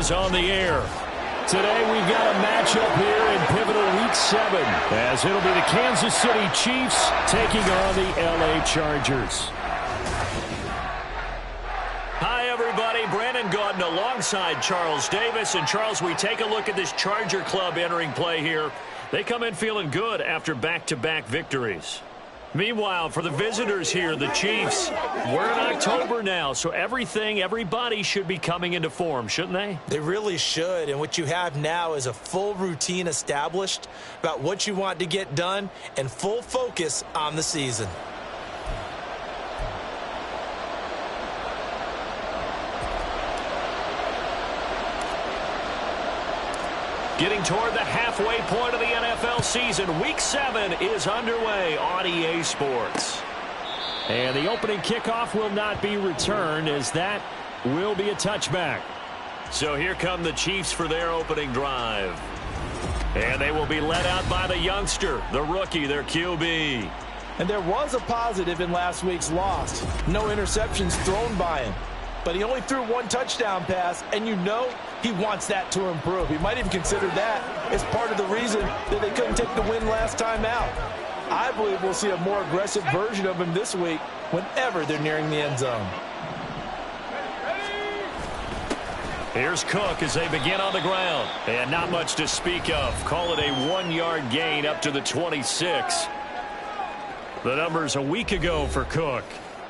is on the air. Today we've got a matchup here in pivotal Week 7, as it'll be the Kansas City Chiefs taking on the LA Chargers. Hi, everybody. Brandon Gaudin alongside Charles Davis. And, Charles, we take a look at this Charger club entering play here. They come in feeling good after back-to-back victories. Meanwhile, for the visitors here, the Chiefs, we're in October now, so everybody should be coming into form, shouldn't they? They really should, and what you have now is a full routine established about what you want to get done and full focus on the season. Getting toward the halfway point of the NFL season, Week 7 is underway on EA Sports. And the opening kickoff will not be returned, as that will be a touchback. So here come the Chiefs for their opening drive. And they will be led out by the youngster, the rookie, their QB. And there was a positive in last week's loss. No interceptions thrown by him. But he only threw one touchdown pass, and you know he wants that to improve. He might even consider that as part of the reason that they couldn't take the win last time out. I believe we'll see a more aggressive version of him this week whenever they're nearing the end zone. Here's Cook as they begin on the ground. And not much to speak of. Call it a 1-yard gain up to the 26. The numbers a week ago for Cook.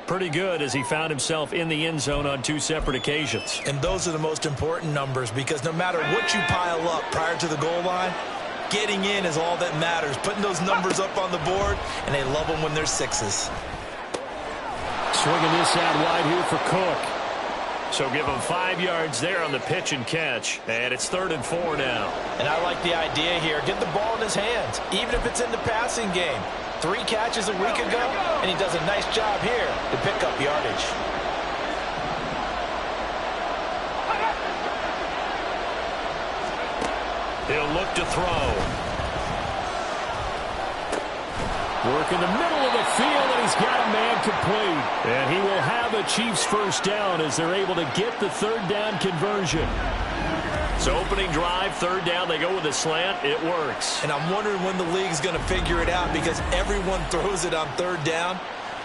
Pretty good, as he found himself in the end zone on 2 separate occasions. And those are the most important numbers, because no matter what you pile up prior to the goal line, getting in is all that matters. Putting those numbers up on the board, and they love them when they're 6s. Swinging this out wide here for Cook. So give him 5 yards there on the pitch and catch. And it's 3rd and 4 now. And I like the idea here. Get the ball in his hands, even if it's in the passing game. 3 catches a week ago, and he does a nice job here to pick up yardage. He'll look to throw. Work in the middle of the field, and he's got a man complete. And he will have a Chiefs first down as they're able to get the 3rd down conversion. So opening drive, 3rd down, they go with a slant. It works. And I'm wondering when the league's going to figure it out, because everyone throws it on 3rd down.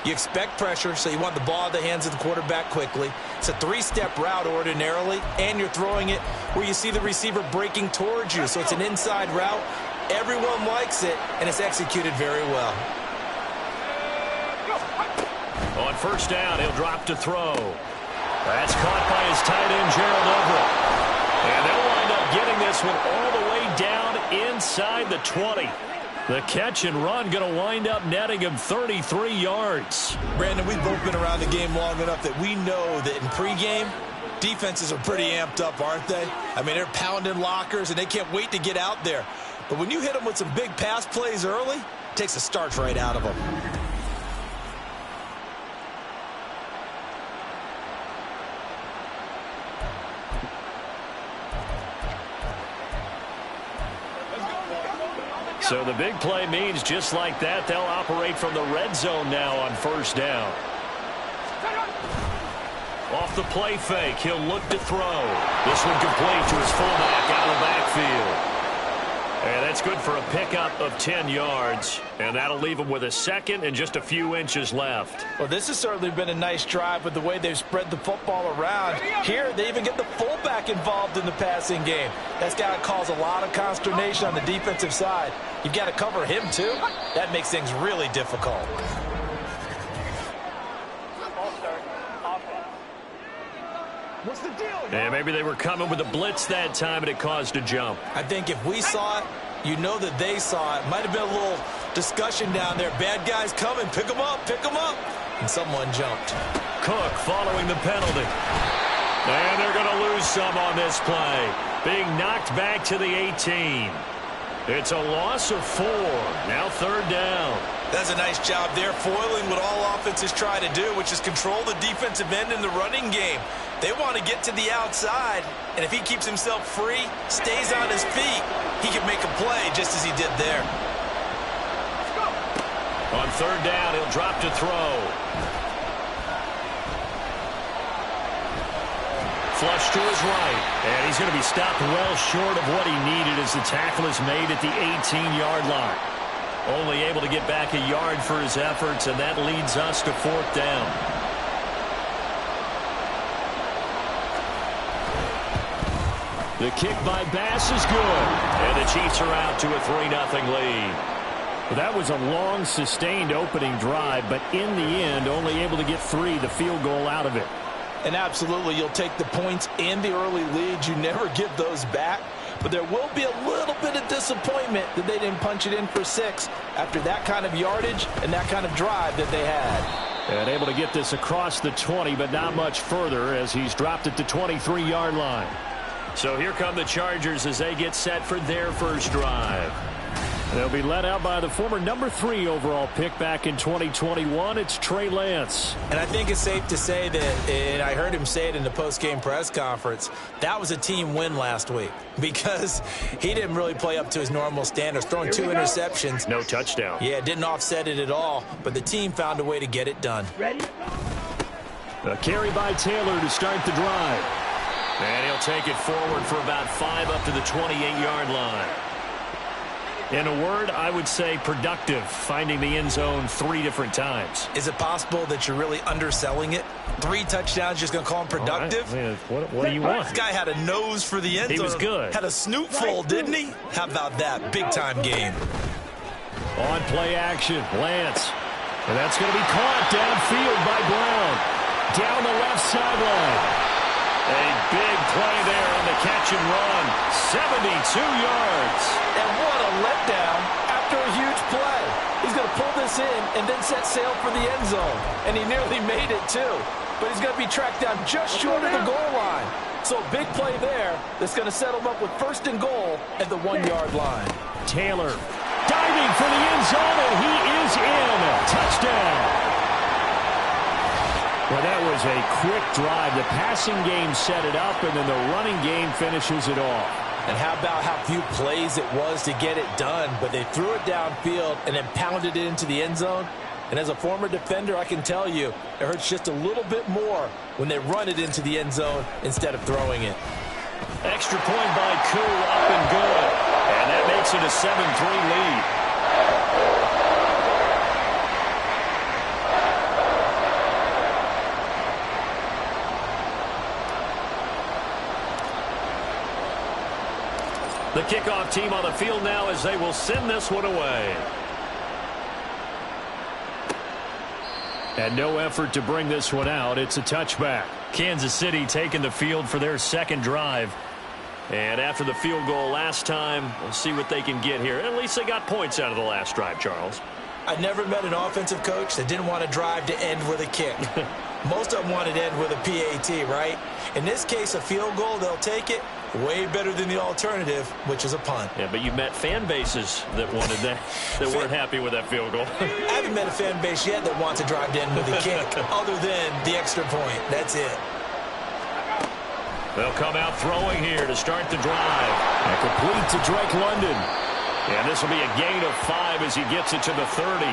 You expect pressure, so you want the ball in the hands of the quarterback quickly. It's a 3-step route ordinarily, and you're throwing it where you see the receiver breaking towards you. So it's an inside route. Everyone likes it, and it's executed very well. On 1st down, he'll drop to throw. That's caught by his tight end, Gerald Everett. And they'll wind up getting this one all the way down inside the 20. The catch and run going to wind up netting him 33 yards. Brandon, we've both been around the game long enough that we know that in pregame, defenses are pretty amped up, aren't they? I mean, they're pounding lockers, and they can't wait to get out there. But when you hit them with some big pass plays early, it takes the starch right out of them. So the big play means just like that, they'll operate from the red zone now on 1st down. Off the play fake, he'll look to throw. This one complete to his fullback out of the backfield. And that's good for a pickup of 10 yards. And that'll leave him with a 2nd and just a few inches left. Well, this has certainly been a nice drive with the way they've spread the football around. Here, they even get the fullback involved in the passing game. That's got to cause a lot of consternation on the defensive side. You've got to cover him, too. That makes things really difficult. What's the deal? And maybe they were coming with a blitz that time, and it caused a jump. I think if we saw it, you know that they saw it. Might have been a little discussion down there. Bad guys coming. Pick them up. Pick them up. And someone jumped. Cook following the penalty. And they're going to lose some on this play. Being knocked back to the 18. It's a loss of 4. Now 3rd down. That's a nice job there, foiling what all offenses try to do, which is control the defensive end in the running game. They want to get to the outside, and if he keeps himself free, stays on his feet, he can make a play just as he did there. On 3rd down, he'll drop to throw. Flush to his right. And he's going to be stopped well short of what he needed as the tackle is made at the 18-yard line. Only able to get back a yard for his efforts, and that leads us to 4th down. The kick by Bass is good. And the Chiefs are out to a 3-0 lead. Well, that was a long, sustained opening drive, but in the end, only able to get the field goal out of it. And absolutely, you'll take the points and the early leads. You never give those back. But there will be a little bit of disappointment that they didn't punch it in for 6 after that kind of yardage and that kind of drive that they had. And able to get this across the 20, but not much further as he's dropped at the 23-yard line. So here come the Chargers as they get set for their first drive. They'll be led out by the former number 3 overall pick back in 2021. It's Trey Lance. And I think it's safe to say that, and I heard him say it in the post-game press conference, that was a team win last week because he didn't really play up to his normal standards, throwing 2 interceptions. No touchdown. Yeah, didn't offset it at all, but the team found a way to get it done. Ready? A carry by Taylor to start the drive. And he'll take it forward for about 5 up to the 28-yard line. In a word, I would say productive, finding the end zone 3 different times. Is it possible that you're really underselling it? 3 touchdowns, just going to call him productive? Right. What do you want? This guy had a nose for the end zone. He was good. Had a snootful, didn't he? How about that? Big-time game. On play action, Lance. And that's going to be caught downfield by Brown. Down the left sideline. A big play there on the catch and run. 72 yards. And what a letdown after a huge play. He's going to pull this in and then set sail for the end zone. And he nearly made it, too. But he's going to be tracked down just short of the goal line. So a big play there that's going to set him up with 1st and goal at the 1-yard line. Taylor diving for the end zone, and he is in. Touchdown. Well, that was a quick drive. The passing game set it up, and then the running game finishes it off. And how about how few plays it was to get it done, but they threw it downfield and then pounded it into the end zone. And as a former defender, I can tell you, it hurts just a little bit more when they run it into the end zone instead of throwing it. Extra point by Koo, up and good. And that makes it a 7-3 lead. The kickoff team on the field now as they will send this one away. And no effort to bring this one out. It's a touchback. Kansas City taking the field for their second drive. And after the field goal last time, we'll see what they can get here. At least they got points out of the last drive, Charles. I never met an offensive coach that didn't want to drive to end with a kick. Most of them wanted to end with a PAT, right? In this case, a field goal, they'll take it. Way better than the alternative, which is a punt. Yeah, but you've met fan bases that wanted that, weren't happy with that field goal. I haven't met a fan base yet that wants to drive to end with a kick, other than the extra point. That's it. They'll come out throwing here to start the drive. And complete to Drake London. And this will be a gain of 5 as he gets it to the 30.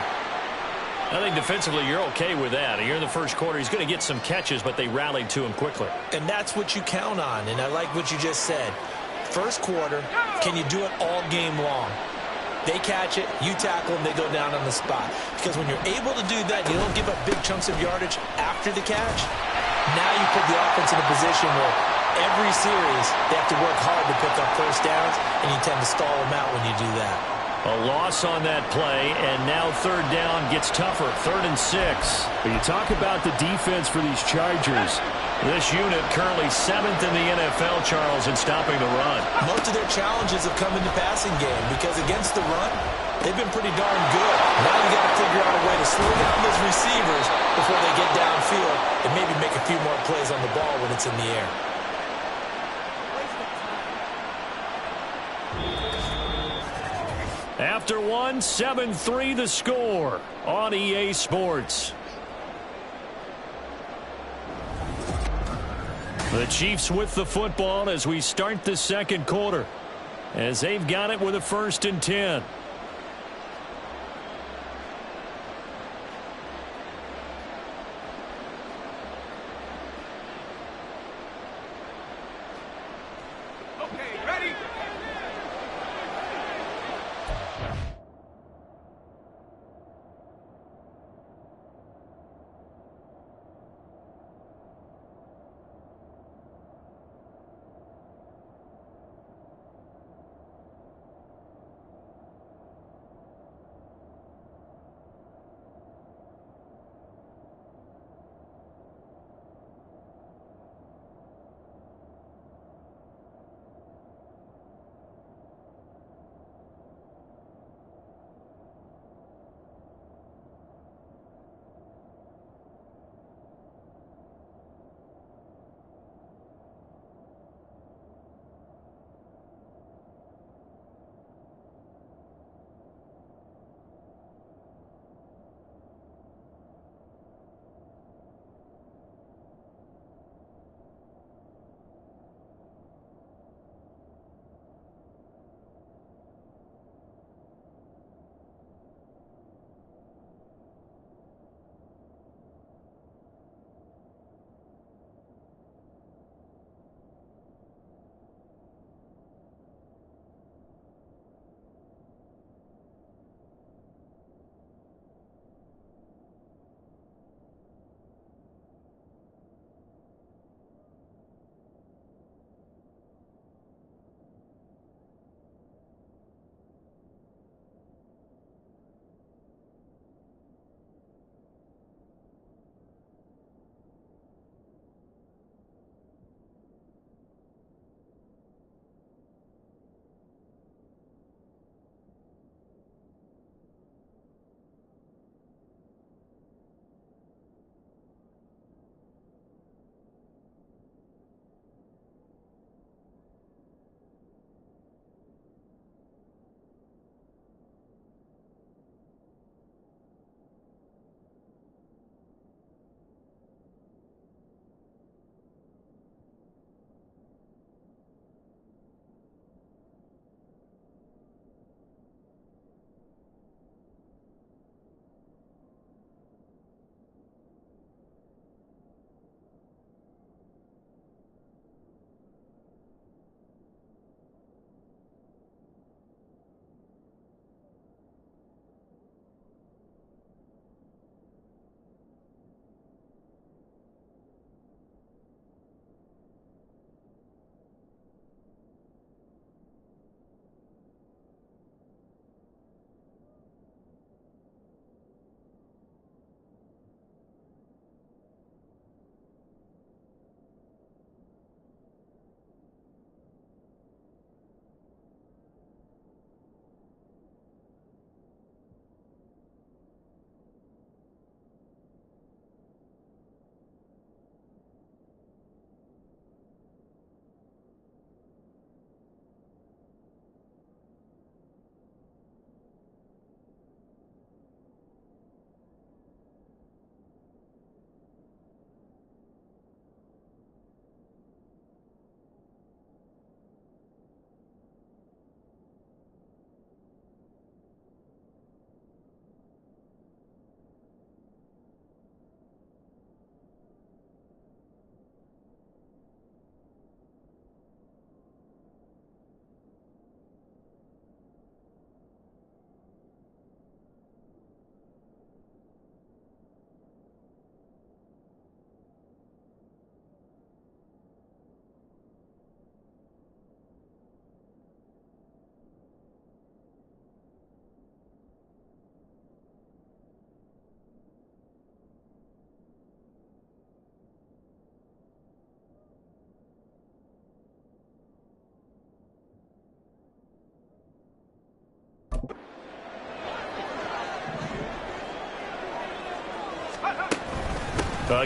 I think defensively you're okay with that. Here in the first quarter, he's going to get some catches, but they rallied to him quickly. And that's what you count on, and I like what you just said. First quarter, can you do it all game long? They catch it, you tackle them, they go down on the spot. Because when you're able to do that, you don't give up big chunks of yardage after the catch. Now you put the offense in a position where every series they have to work hard to pick up first downs, and you tend to stall them out when you do that. A loss on that play, and now third down gets tougher, 3rd and 6. But you talk about the defense for these Chargers. This unit currently 7th in the NFL, Charles, in stopping the run. Most of their challenges have come in the passing game because against the run, they've been pretty darn good. Now you got to figure out a way to slow down those receivers before they get downfield and maybe make a few more plays on the ball when it's in the air. After one, 7-3 the score on EA Sports. The Chiefs with the football as we start the second quarter, as they've got it with a 1st and 10.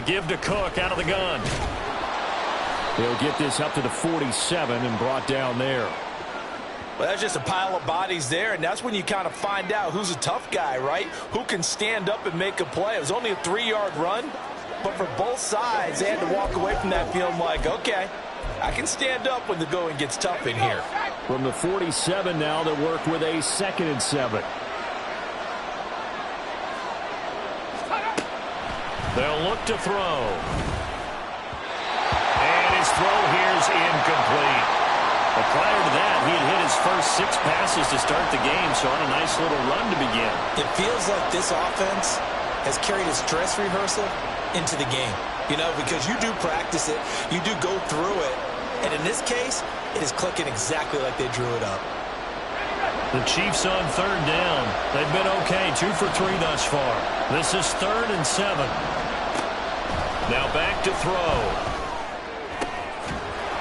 Give to Cook out of the gun. They'll get this up to the 47 and brought down there. Well, that's just a pile of bodies there, and that's when you kind of find out who's a tough guy, right? Who can stand up and make a play. It was only a 3-yard run, but for both sides, they had to walk away from that feeling like, okay, I can stand up when the going gets tough in here. From the 47 now, they work with a 2nd and 7. They'll look to throw. And his throw here is incomplete. But prior to that, first 6 passes to start the game, so on a nice little run to begin. It feels like this offense has carried its dress rehearsal into the game. You know, because you do practice it, you do go through it, and in this case, it is clicking exactly like they drew it up. The Chiefs on 3rd down. They've been okay, 2 for 3 thus far. This is 3rd and 7. Now back to throw.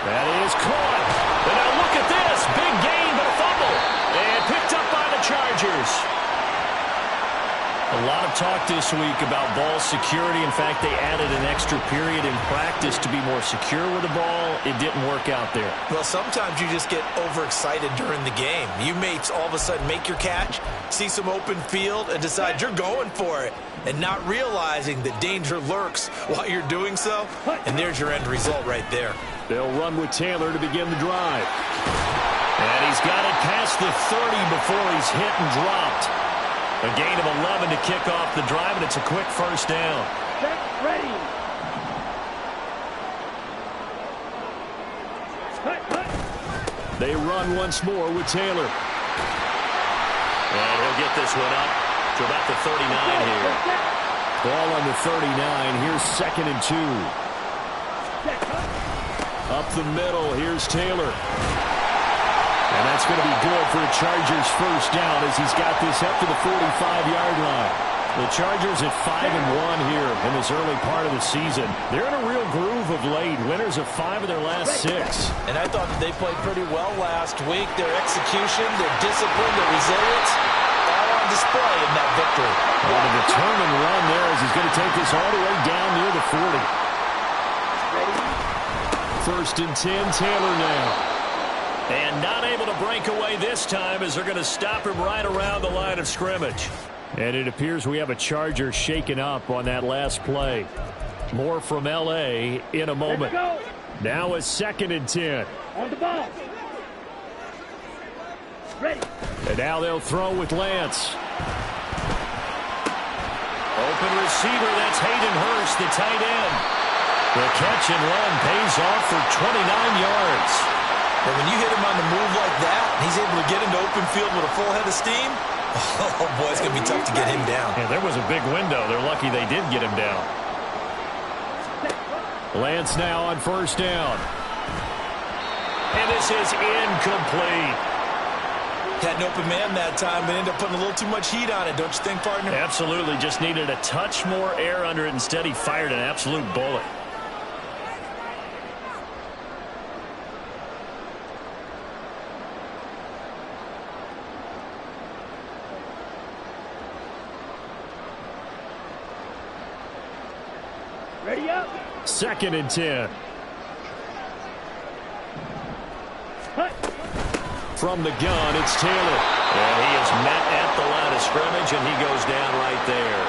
That is caught. And now look at this. Big gain, but a fumble. And picked up by the Chargers. A lot of talk this week about ball security. In fact, they added an extra period in practice to be more secure with the ball. It didn't work out there. Well, sometimes you just get overexcited during the game. You may all of a sudden make your catch, see some open field, and decide you're going for it, and not realizing that danger lurks while you're doing so. And there's your end result right there. They'll run with Taylor to begin the drive. And he's got it past the 30 before he's hit and dropped. A gain of 11 to kick off the drive, and it's a quick first down. Set, ready. They run once more with Taylor. And he'll get this one up to about the 39 here. Ball on the 39. Here's 2nd and 2. Up the middle. Here's Taylor. And that's going to be good for a Chargers first down as he's got this up to the 45-yard line. The Chargers at 5-1 here in this early part of the season. They're in a real groove of late. Winners of 5 of their last 6. And I thought that they played pretty well last week. Their execution, their discipline, their resilience, all on display in that victory. Well, the determined run there as he's going to take this all the way down near the 40. 1st and 10, Taylor now. And not able to break away this time as they're going to stop him right around the line of scrimmage. And it appears we have a Charger shaken up on that last play. More from L.A. in a moment. Now a 2nd and 10. On the ball. Ready. And now they'll throw with Lance. Open receiver, that's Hayden Hurst, the tight end. The catch and run pays off for 29 yards. But when you hit him on the move like that, and he's able to get into open field with a full head of steam, oh boy, it's going to be tough to get him down. Yeah, there was a big window. They're lucky they did get him down. Lance now on 1st down. And this is incomplete. Had an open man that time, but ended up putting a little too much heat on it, don't you think, partner? Absolutely. Just needed a touch more air under it. Instead, he fired an absolute bullet. Ready up. 2nd and 10. From the gun, it's Taylor. And he is met at the line of scrimmage, and he goes down right there.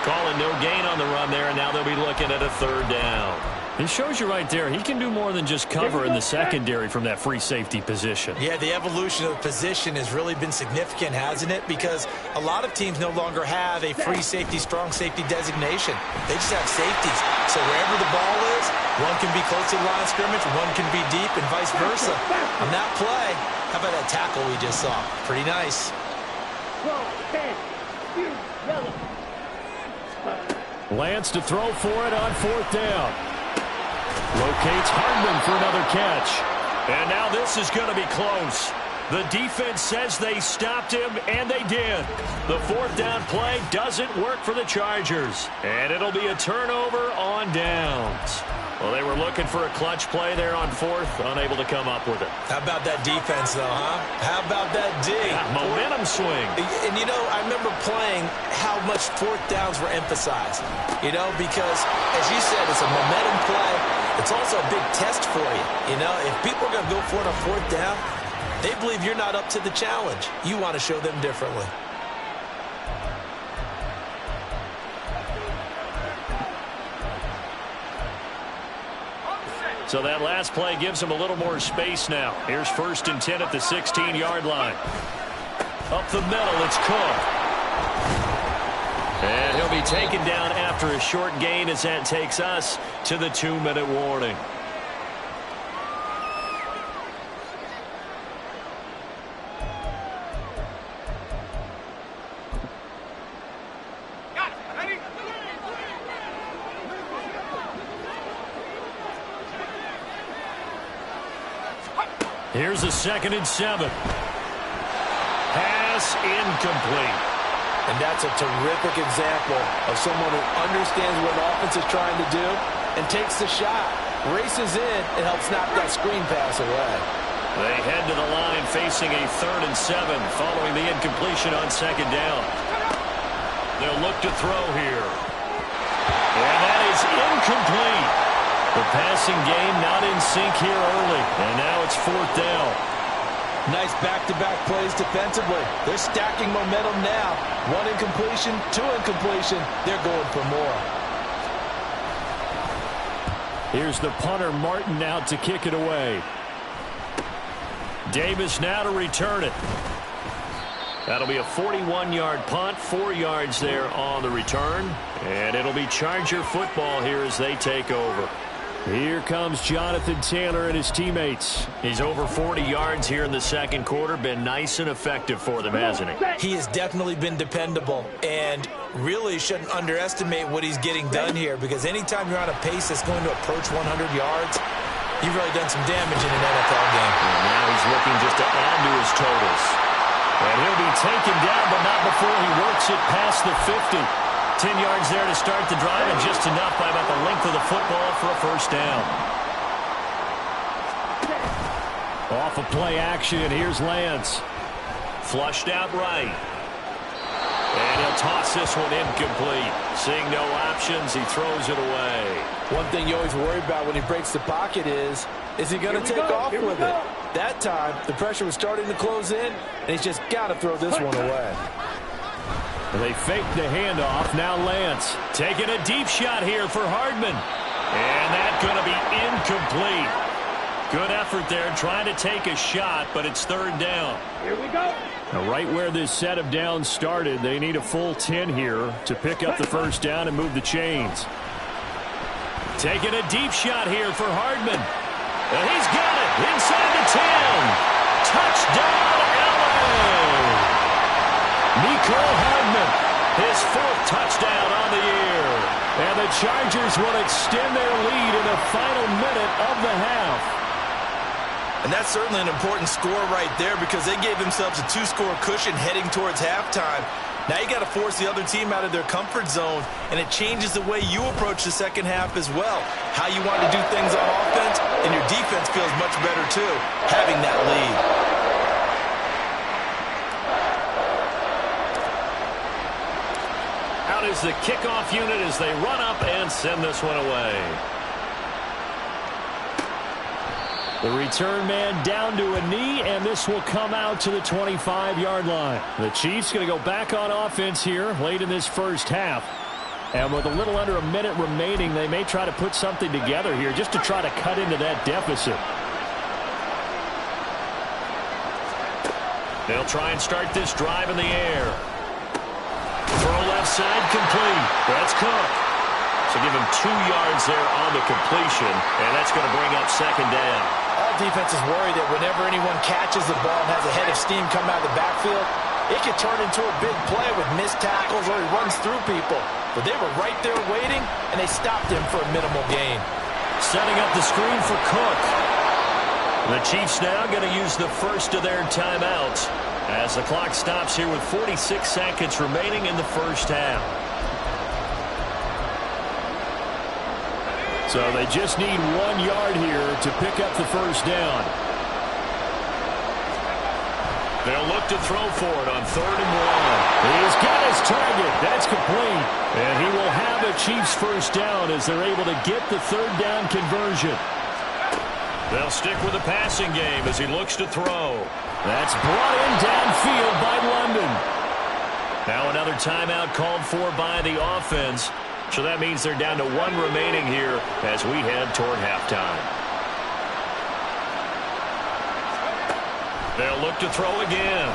Calling no gain on the run there, and now they'll be looking at a 3rd down. This shows you right there, he can do more than just cover in the secondary from that free safety position. Yeah, the evolution of the position has really been significant, hasn't it? Because a lot of teams no longer have a free safety, strong safety designation. They just have safeties. So wherever the ball is, one can be close to the line of scrimmage, one can be deep, and vice versa. On that play, how about that tackle we just saw? Pretty nice. 12, 10, yellow. Lance to throw for it on 4th down. Locates Hardman for another catch. And now this is going to be close. The defense says they stopped him, and they did. The 4th down play doesn't work for the Chargers. And it'll be a turnover on downs. Well, they were looking for a clutch play there on 4th, unable to come up with it. How about that defense, though, huh? How about that D? Yeah, momentum swing. And, you know, I remember playing how much 4th downs were emphasized. You know, because, as you said, it's a momentum play. It's also a big test for you. You know, if people are going to go for it on 4th down, they believe you're not up to the challenge. You want to show them differently. So that last play gives him a little more space now. Here's 1st and 10 at the 16-yard line. Up the middle, it's Cook. And he'll be taken down after a short gain as that takes us to the 2-minute warning. Here's a 2nd and 7. Pass incomplete. And that's a terrific example of someone who understands what an offense is trying to do and takes the shot, races in, and helps knock that screen pass away. They head to the line facing a 3rd and 7 following the incompletion on 2nd down. They'll look to throw here. And that is incomplete. The passing game not in sync here early. And now it's 4th down. Nice back-to-back plays defensively. They're stacking momentum now. 1 incompletion, 2 incompletion. They're going for more. Here's the punter, Martin, out to kick it away. Davis now to return it. That'll be a 41-yard punt, 4 yards there on the return. And it'll be Charger football here as they take over. Here comes Jonathan Taylor and his teammates. He's over 40 yards here in the 2nd quarter. Been nice and effective for them, hasn't he? He has definitely been dependable, and really shouldn't underestimate what he's getting done here, because anytime you're on a pace that's going to approach 100 yards, you've really done some damage in an NFL game. And now he's looking just to add to his totals. And he'll be taken down, but not before he works it past the 50. 10 yards there to start the drive, and just enough by about the length of the football for a 1st down. Off of play action, here's Lance. Flushed out right. And he'll toss this one incomplete. Seeing no options, he throws it away. One thing you always worry about when he breaks the pocket is he going to take off with it? That time, the pressure was starting to close in, and he's just got to throw this one away. They fake the handoff. Now Lance taking a deep shot here for Hardman. And that's going to be incomplete. Good effort there trying to take a shot, but it's 3rd down. Here we go. Now, right where this set of downs started, they need a full 10 here to pick up the 1st down and move the chains. Taking a deep shot here for Hardman. And he's got it inside the 10. Touchdown, LA! Mecole Hardman, his 4th touchdown on the year. And the Chargers will extend their lead in the final minute of the half. And that's certainly an important score right there, because they gave themselves a 2-score cushion heading towards halftime. Now you got to force the other team out of their comfort zone, and it changes the way you approach the 2nd half as well. How you want to do things on offense, and your defense feels much better too, having that lead. Out is the kickoff unit as they run up and send this one away. The return man down to a knee, and this will come out to the 25-yard line. The Chiefs going to go back on offense here late in this 1st half. And with a little under a minute remaining, they may try to put something together here just to try to cut into that deficit. They'll try and start this drive in the air. Throw left side complete. That's Cook. So give him 2 yards there on the completion, and that's going to bring up 2nd down. All defenses worry that whenever anyone catches the ball and has a head of steam come out of the backfield, it could turn into a big play with missed tackles or he runs through people. But they were right there waiting, and they stopped him for a minimal gain. Setting up the screen for Cook. The Chiefs now going to use the first of their timeouts as the clock stops here with 46 seconds remaining in the 1st half. So they just need 1 yard here to pick up the 1st down. They'll look to throw for it on 3rd and 1. He's got his target. That's complete. And he will have a Chiefs 1st down as they're able to get the 3rd down conversion. They'll stick with the passing game as he looks to throw. That's brought in downfield by London. Now another timeout called for by the offense. So that means they're down to 1 remaining here as we head toward halftime. They'll look to throw again.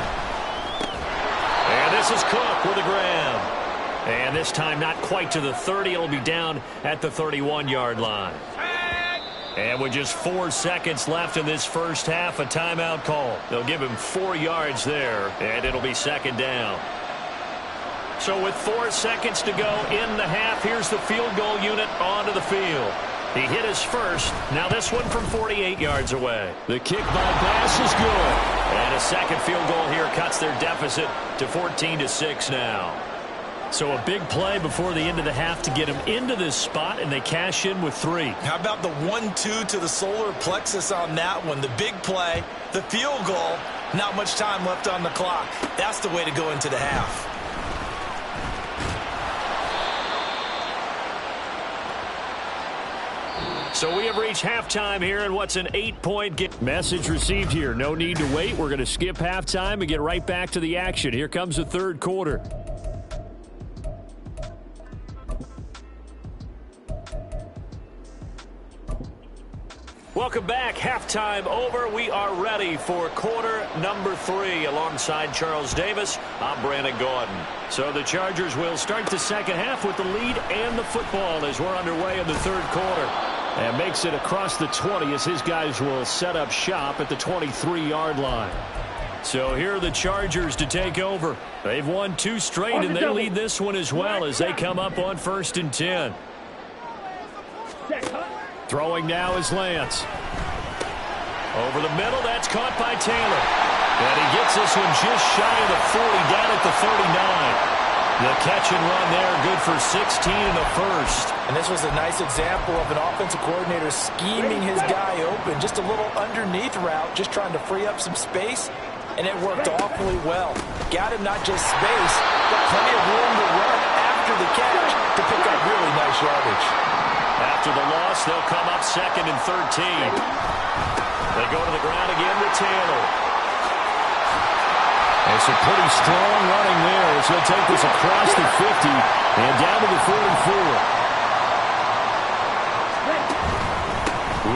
And this is Cook with a grab. And this time not quite to the 30. It'll be down at the 31-yard line. And with just 4 seconds left in this 1st half, a timeout call. They'll give him 4 yards there, and it'll be 2nd down. So with 4 seconds to go in the half, here's the field goal unit onto the field. He hit his first. Now this one from 48 yards away. The kick by Bass is good. And a second field goal here cuts their deficit to 14-6 now. So a big play before the end of the half to get them into this spot, and they cash in with 3. How about the 1-2 to the solar plexus on that one? The big play, the field goal, not much time left on the clock. That's the way to go into the half. So we have reached halftime here in what's an 8-point game. Message received here. No need to wait. We're going to skip halftime and get right back to the action. Here comes the third quarter. Welcome back. Halftime over. We are ready for quarter number 3. Alongside Charles Davis, I'm Brandon Gordon. So the Chargers will start the second half with the lead and the football as we're underway in the third quarter. And makes it across the 20 as his guys will set up shop at the 23-yard line. So here are the Chargers to take over. They've won 2 straight, and they lead this one as well as they come up on 1st and 10. Throwing now is Lance. Over the middle, that's caught by Taylor. And he gets this one just shy of the 40, down at the 39. The catch and run there, good for 16 in the first. And this was a nice example of an offensive coordinator scheming his guy open. Just a little underneath route, just trying to free up some space, and it worked awfully well. Got him not just space, but plenty of room to run after the catch to pick up really nice yardage. After the loss, they'll come up 2nd and 13. They go to the ground again with Taylor. And some pretty strong running there as he'll take this across the 50 and down to the 44.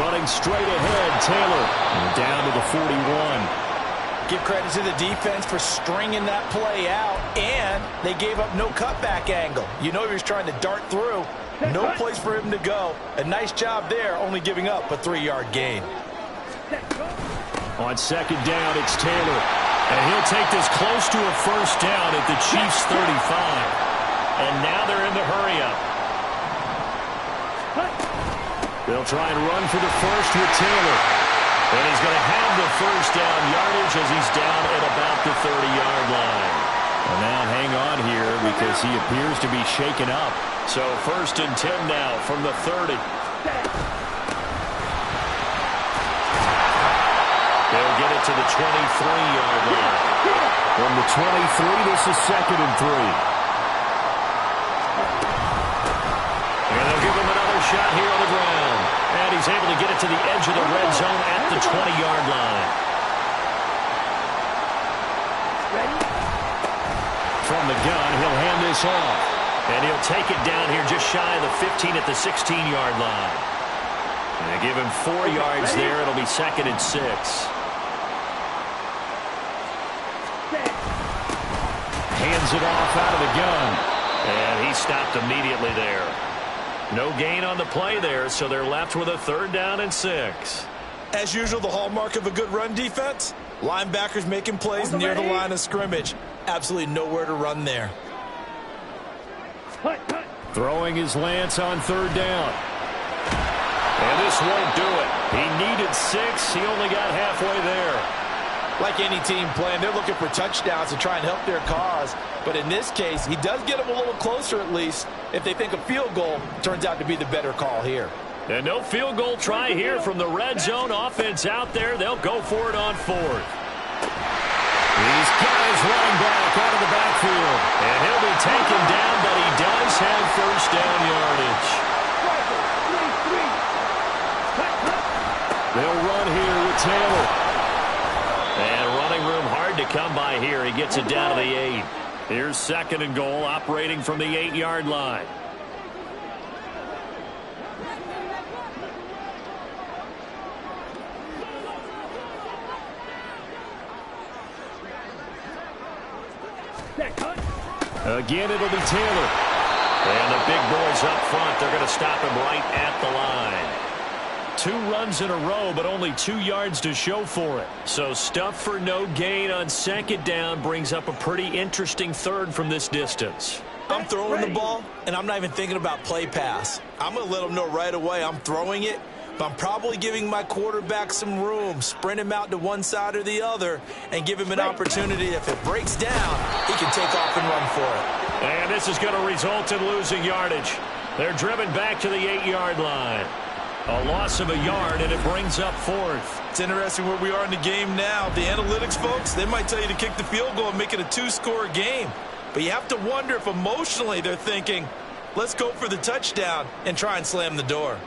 Running straight ahead, Taylor, and down to the 41. Give credit to the defense for stringing that play out, and they gave up no cutback angle. You know he was trying to dart through. No place for him to go. A nice job there, only giving up a 3-yard gain. On 2nd down, it's Taylor. And he'll take this close to a first down at the Chiefs' 35. And now they're in the hurry-up. They'll try and run for the first with Taylor. And he's going to have the first down yardage as he's down at about the 30-yard line. And now hang on here because he appears to be shaken up. So 1st and 10 now from the 30. They'll get it to the 23-yard line. From the 23, this is 2nd and 3. And they'll give him another shot here on the ground. And he's able to get it to the edge of the red zone at the 20-yard line. From the gun, he'll hand this off. And he'll take it down here just shy of the 15 at the 16-yard line. And they give him 4 yards there. It'll be 2nd and 6. Hands it off out of the gun. And he stopped immediately there. No gain on the play there, so they're left with a 3rd down and 6. As usual, the hallmark of a good run defense, linebackers making plays near the line of scrimmage. Absolutely nowhere to run there. Throwing his Lance on 3rd down. And this won't do it. He needed 6. He only got halfway there. Like any team playing, they're looking for touchdowns to try and help their cause. But in this case, he does get them a little closer at least. If they think a field goal turns out to be the better call here. And no field goal try here from the red zone offense out there. They'll go for it on 4th. These guys running back out of the backfield. And he'll be taken down, but he does have first down yardage. They'll run here with Taylor. And running room hard to come by here. He gets it down to the 8. Here's 2nd and goal, operating from the 8-yard line. Again, it'll be Taylor. And the big boys up front, they're going to stop him right at the line. 2 runs in a row, but only 2 yards to show for it. So stuff for no gain on 2nd down brings up a pretty interesting 3rd from this distance. I'm throwing the ball, and I'm not even thinking about play pass. I'm going to let them know right away I'm throwing it, but I'm probably giving my quarterback some room, sprint him out to one side or the other, and give him an opportunity. If it breaks down, he can take off and run for it. And this is going to result in losing yardage. They're driven back to the 8-yard line. A loss of a yard, and it brings up fourth. It's interesting where we are in the game now. The analytics folks, they might tell you to kick the field goal and make it a 2-score game. But you have to wonder if emotionally they're thinking, let's go for the touchdown and try and slam the door.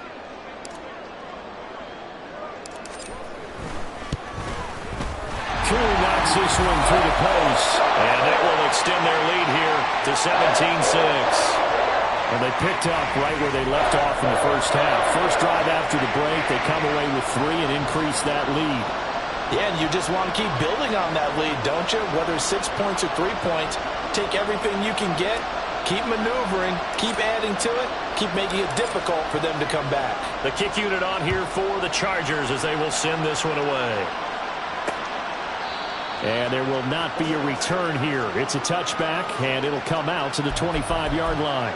True knocks this one through the post. And that will extend their lead here to 17-6. And they picked up right where they left off in the first half. First drive after the break, they come away with 3 and increase that lead. Yeah, and you just want to keep building on that lead, don't you? Whether it's 6 points or 3 points, take everything you can get, keep maneuvering, keep adding to it, keep making it difficult for them to come back. The kick unit on here for the Chargers as they will send this one away. And there will not be a return here. It's a touchback, and it'll come out to the 25-yard line.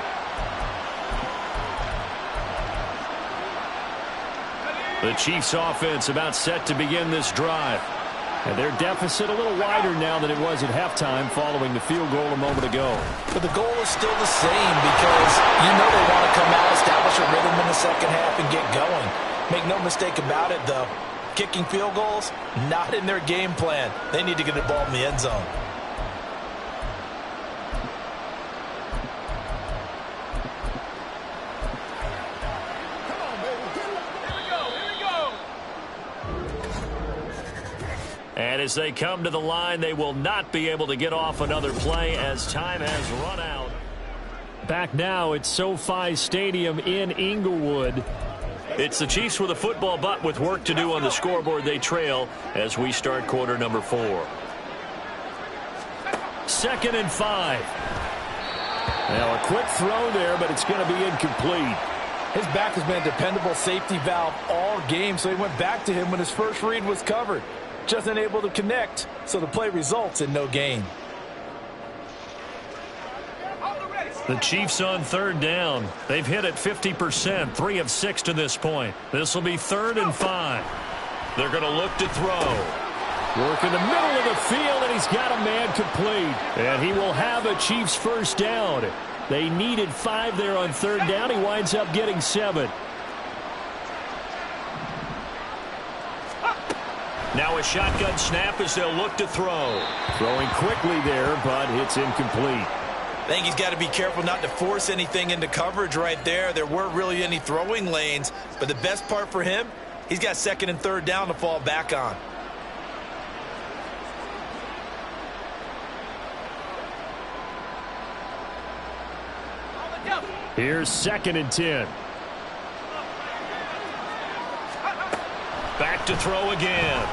The Chiefs offense about set to begin this drive. And their deficit a little wider now than it was at halftime following the field goal a moment ago. But the goal is still the same because you know they want to come out, establish a rhythm in the second half, and get going. Make no mistake about it, though. Kicking field goals, not in their game plan. They need to get the ball in the end zone. And as they come to the line, they will not be able to get off another play as time has run out. Back now at SoFi Stadium in Inglewood. It's the Chiefs with a football, but with work to do on the scoreboard, they trail as we start quarter number 4. 2nd and 5. Now a quick throw there, but it's going to be incomplete. His back has been a dependable safety valve all game, so he went back to him when his first read was covered. Just unable to connect, so the play results in no gain. The Chiefs on 3rd down. They've hit it 50%, 3 of 6 to this point. This will be 3rd and 5. They're going to look to throw. Work in the middle of the field, and he's got a man complete. And he will have a Chiefs first down. They needed 5 there on 3rd down. He winds up getting 7. Now a shotgun snap as they'll look to throw. Throwing quickly there, but it's incomplete. I think he's got to be careful not to force anything into coverage right there. There weren't really any throwing lanes, but the best part for him, he's got 2nd and 3rd down to fall back on. Here's 2nd and 10. Back to throw again.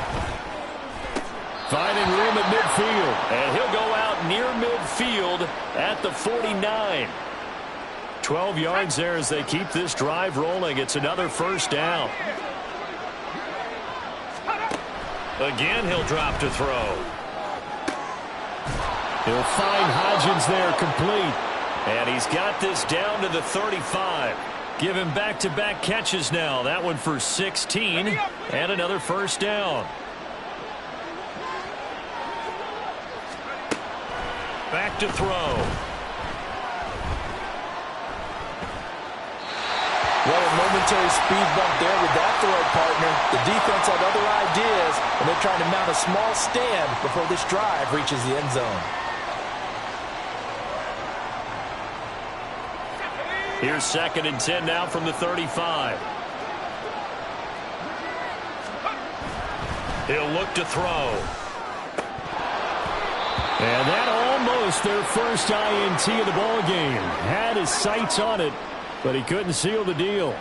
Finding room at midfield. And he'll go out near midfield at the 49. 12 yards there as they keep this drive rolling. It's another first down. Again, he'll drop to throw. He'll find Hodgins there complete. And he's got this down to the 35. Give him back-to-back catches now. That one for 16 and another first down. Back to throw. Well, a momentary speed bump there with that throw, partner. The defense had other ideas, and they're trying to mount a small stand before this drive reaches the end zone. Here's 2nd and 10 now from the 35. He'll look to throw. And that almost their first INT of the ball game. Had his sights on it, but he couldn't seal the deal.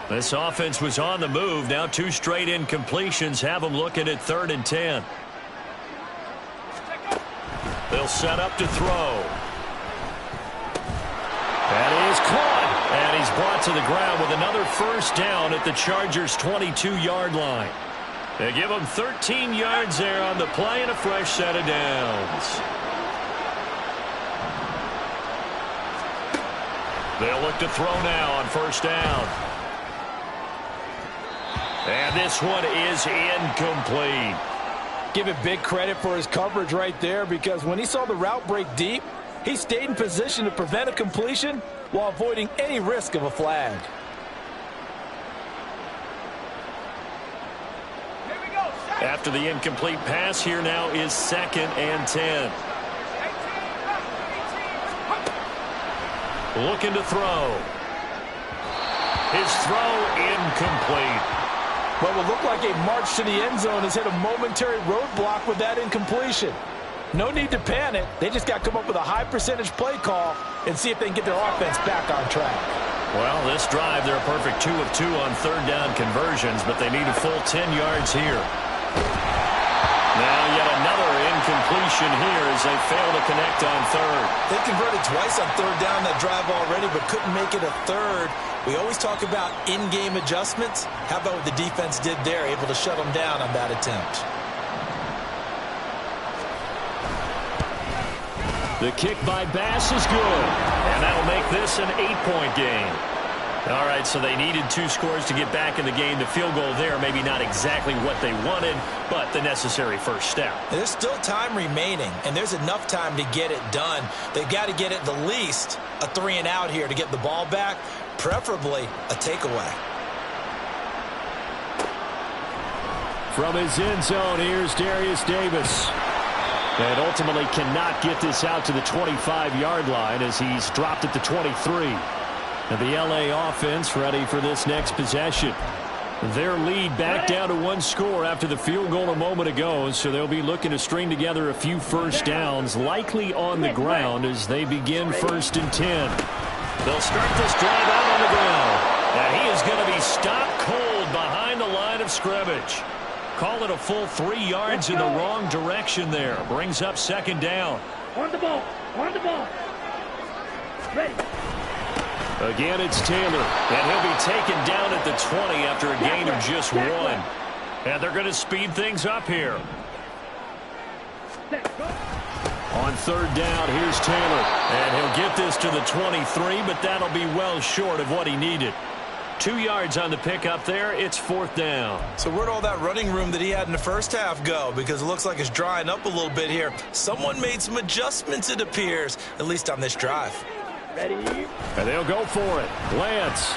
This offense was on the move. Now 2 straight incompletions have them looking at 3rd and 10. They'll set up to throw. That is caught, and he's brought to the ground with another first down at the Chargers' 22-yard line. They give him 13 yards there on the play and a fresh set of downs. They'll look to throw now on first down. And this one is incomplete. Give it big credit for his coverage right there, because when he saw the route break deep, he stayed in position to prevent a completion while avoiding any risk of a flag. After the incomplete pass, here now is 2nd and 10. Looking to throw. His throw incomplete. What will look like a march to the end zone has hit a momentary roadblock with that incompletion. No need to panic. They just got to come up with a high percentage play call and see if they can get their offense back on track. Well, this drive, they're a perfect 2 of 2 on third down conversions, but they need a full 10 yards here. Now yet another incompletion here as they fail to connect on third. They converted twice on third down that drive already, but couldn't make it a third. We always talk about in-game adjustments. How about what the defense did there, able to shut them down on that attempt? The kick by Bass is good, and that'll make this an 8-point game. All right, so they needed 2 scores to get back in the game. The field goal there, maybe not exactly what they wanted, but the necessary first step. There's still time remaining, and there's enough time to get it done. They've got to get at the least a 3-and-out here to get the ball back, preferably a takeaway. From his end zone, here's Darius Davis. And ultimately cannot get this out to the 25-yard line as he's dropped at the 23. And the LA offense ready for this next possession. Their lead back down to 1 score after the field goal a moment ago, so they'll be looking to string together a few first downs, likely on the ground as they begin 1st and 10. They'll start this drive out on the ground. And he is going to be stopped cold behind the line of scrimmage. Call it a full 3 yards in the wrong direction there. Brings up 2nd down. On the ball. On the ball. Ready. Again, it's Taylor, and he'll be taken down at the 20 after a gain of just 1. And they're going to speed things up here. On third down, here's Taylor, and he'll get this to the 23, but that'll be well short of what he needed. 2 yards on the pickup there. It's 4th down. So where'd all that running room that he had in the first half go? Because it looks like it's drying up a little bit here. Someone made some adjustments, it appears, at least on this drive. Ready. And they'll go for it. Lance.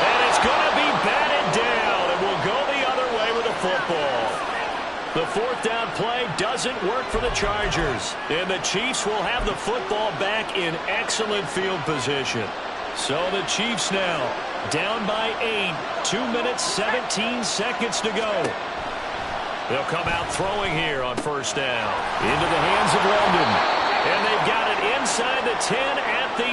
And it's going to be batted down, and we'll go the other way with the football. The 4th down play doesn't work for the Chargers, and the Chiefs will have the football back in excellent field position. So the Chiefs now down by 8, 2 minutes, 17 seconds to go. They'll come out throwing here on first down. Into the hands of London. And they've got it inside the 10 at the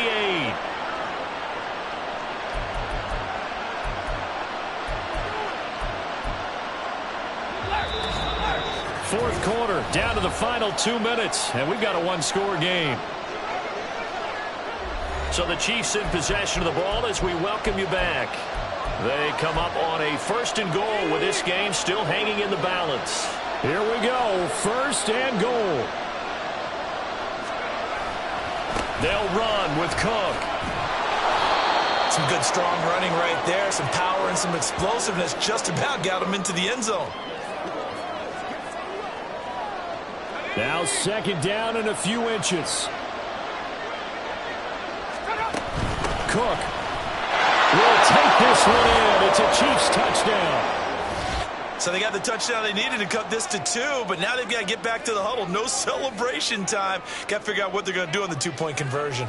8. 4th quarter, down to the final 2 minutes, and we've got a 1-score game. So the Chiefs in possession of the ball as we welcome you back. They come up on a 1st and goal with this game still hanging in the balance. Here we go, 1st and goal. They'll run with Cook. Some good strong running right there, some power and some explosiveness just about got him into the end zone. Now 2nd down and a few inches. Cook will take this one in. It's a Chiefs touchdown. So they got the touchdown they needed to cut this to 2, but now they've got to get back to the huddle. No celebration time. Got to figure out what they're going to do on the 2-point conversion.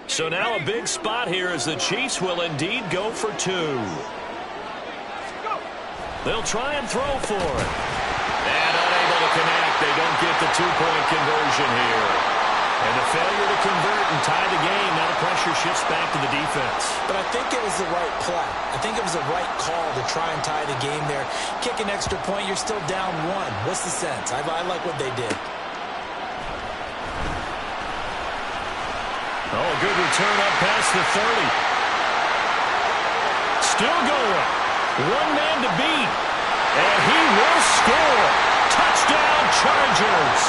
So now a big spot here as the Chiefs will indeed go for 2. They'll try and throw for it. And unable to connect. They don't get the 2-point conversion here. And a failure to convert and tie the game. Now the pressure shifts back to the defense. But I think it was the right play. I think it was the right call to try and tie the game there. Kick an extra point, you're still down 1. What's the sense? I like what they did. Oh, a good return up past the 30. Still going. 1 man to beat. And he will score. Touchdown, Chargers.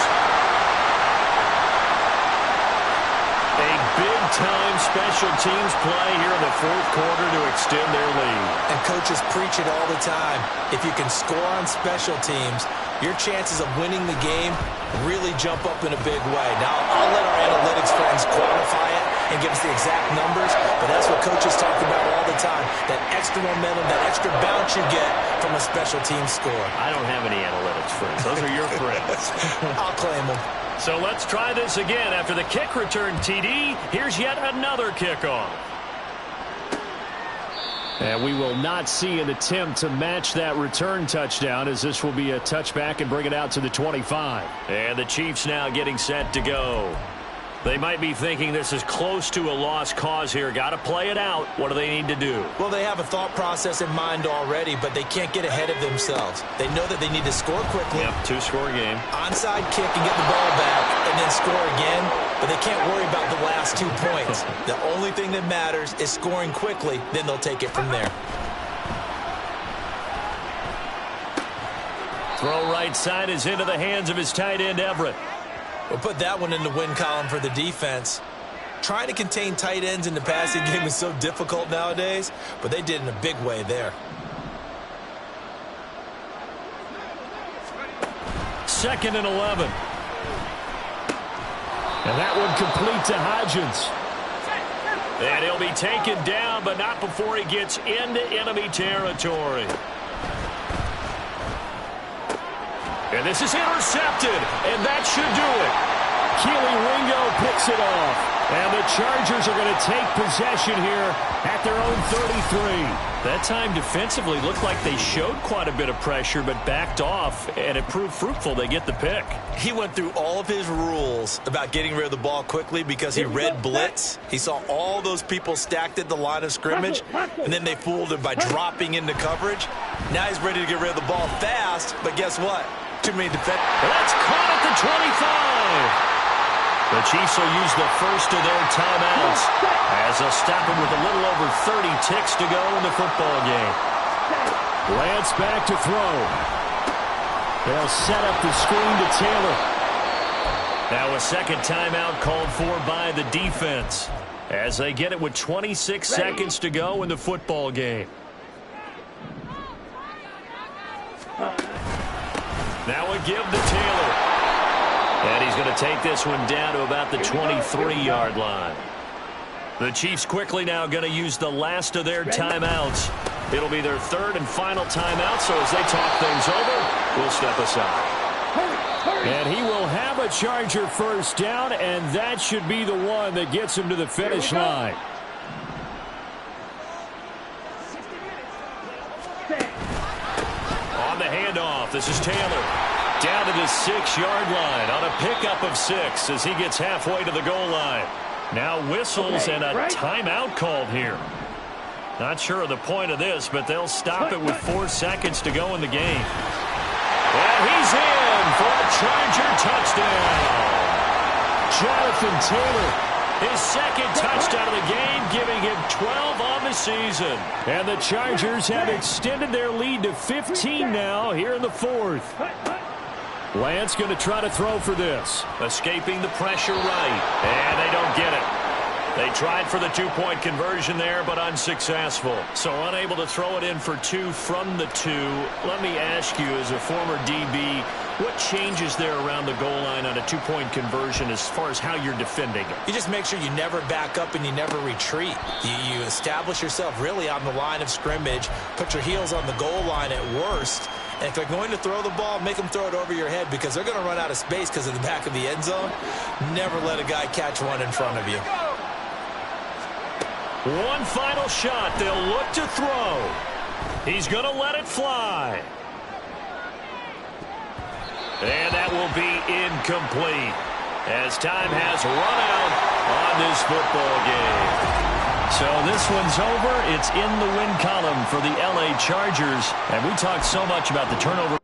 A big-time special teams play here in the fourth quarter to extend their lead. And coaches preach it all the time. If you can score on special teams, your chances of winning the game really jump up in a big way. Now, I'll let our analytics friends quantify it and give us the exact numbers, but that's what coaches talk about all the time, that extra momentum, that extra bounce you get from a special team score. I don't have any analytics friends. Those are your friends. I'll claim them. So let's try this again. After the kick return TD, here's yet another kickoff. And we will not see an attempt to match that return touchdown, as this will be a touchback and bring it out to the 25. And the Chiefs now getting set to go. They might be thinking this is close to a lost cause here. Got to play it out. What do they need to do? Well, they have a thought process in mind already, but they can't get ahead of themselves. They know that they need to score quickly. Yep, two-score game. Onside kick and get the ball back and then score again, but they can't worry about the last 2 points. The only thing that matters is scoring quickly, then they'll take it from there. Throw right side is into the hands of his tight end, Everett. We'll put that one in the win column for the defense. Trying to contain tight ends in the passing game is so difficult nowadays, but they did in a big way there. Second and 11. And that one complete to Hodgins. And he'll be taken down, but not before he gets into enemy territory. And this is intercepted, and that should do it. Keely Ringo picks it off. And the Chargers are going to take possession here at their own 33. That time defensively looked like they showed quite a bit of pressure, but backed off, and it proved fruitful. They get the pick. He went through all of his rules about getting rid of the ball quickly because he read blitz. He saw all those people stacked at the line of scrimmage, and then they fooled him by dropping into coverage. Now he's ready to get rid of the ball fast, but guess what? Too many defenders. That's caught at the 25. The Chiefs will use the first of their timeouts as they'll stop him with a little over 30 ticks to go in the football game. Lance back to throw. They'll set up the screen to Taylor. Now a second timeout called for by the defense as they get it with 26 seconds to go in the football game. Now a give to Taylor. And he's going to take this one down to about the 23-yard line. The Chiefs quickly now going to use the last of their timeouts. It'll be their third and final timeout, so as they talk things over, we'll step aside. And he will have a Charger first down, and that should be the one that gets him to the finish line. On the handoff, this is Taylor. Down to the 6-yard line on a pickup of 6 as he gets halfway to the goal line. Now whistles and a timeout called here. Not sure of the point of this, but they'll stop it with 4 seconds to go in the game. And he's in for a Charger touchdown. Jonathan Taylor, his second touchdown of the game, giving him 12 on the season. And the Chargers have extended their lead to 15 now here in the fourth. Lance going to try to throw for this. Escaping the pressure right. And they don't get it. They tried for the 2-point conversion there, but unsuccessful. So unable to throw it in for 2 from the 2. Let me ask you, as a former DB, what changes there around the goal line on a 2-point conversion as far as how you're defending it? You just make sure you never back up and you never retreat. You establish yourself really on the line of scrimmage, put your heels on the goal line at worst. And if they're going to throw the ball, make them throw it over your head because they're going to run out of space because of the back of the end zone. Never let a guy catch one in front of you. One final shot. They'll look to throw. He's going to let it fly. And that will be incomplete as time has run out on this football game. So this one's over. It's in the win column for the LA Chargers. And we talked so much about the turnover.